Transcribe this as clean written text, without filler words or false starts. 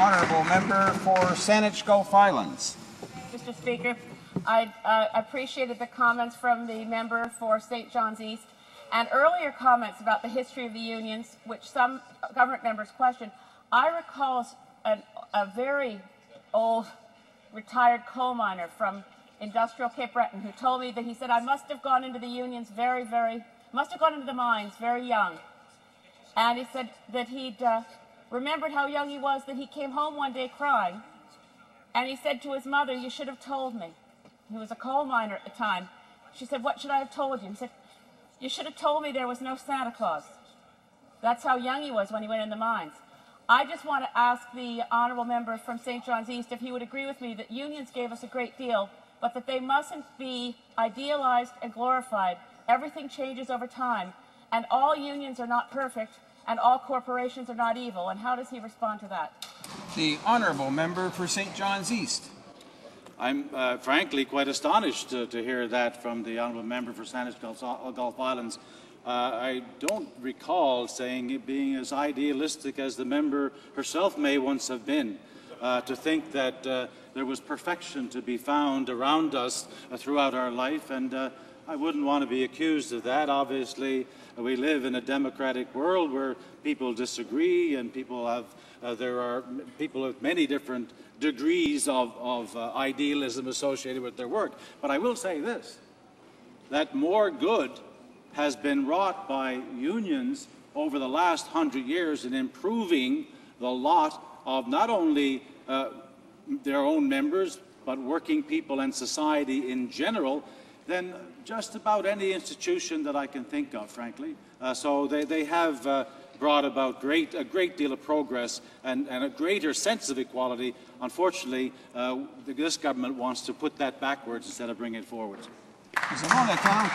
honourable member for Saanich Gulf Islands. Mr. Speaker, I appreciated the comments from the member for St. John's East and earlier comments about the history of the unions, which some government members questioned. I recall a very old retired coal miner from industrial Cape Breton who told me that he said, I must have gone into the unions must have gone into the mines very young. And he said that he'd remembered how young he was, that he came home one day crying, and he said to his mother, you should have told me. He was a coal miner at the time. She said, what should I have told you? He said, you should have told me there was no Santa Claus. That's how young he was when he went in the mines. I just want to ask the honourable member from St. John's East if he would agree with me that unions gave us a great deal, but that they mustn't be idealized and glorified. Everything changes over time, and all unions are not perfect, and all corporations are not evil. And how does he respond to that? The honourable member for St. John's East. I'm frankly quite astonished to hear that from the honourable member for Saanich Gulf Islands. I don't recall saying it being as idealistic as the member herself may once have been, to think that there was perfection to be found around us throughout our life, and I wouldn't want to be accused of that. Obviously, we live in a democratic world where people disagree, and there are people with many different degrees of idealism associated with their work. But I will say this, that more good has been wrought by unions over the last 100 years in improving the lot of not only their own members, but working people and society in general, than just about any institution that I can think of, frankly. So they have brought about a great deal of progress and a greater sense of equality. Unfortunately, this government wants to put that backwards instead of bringing it forwards.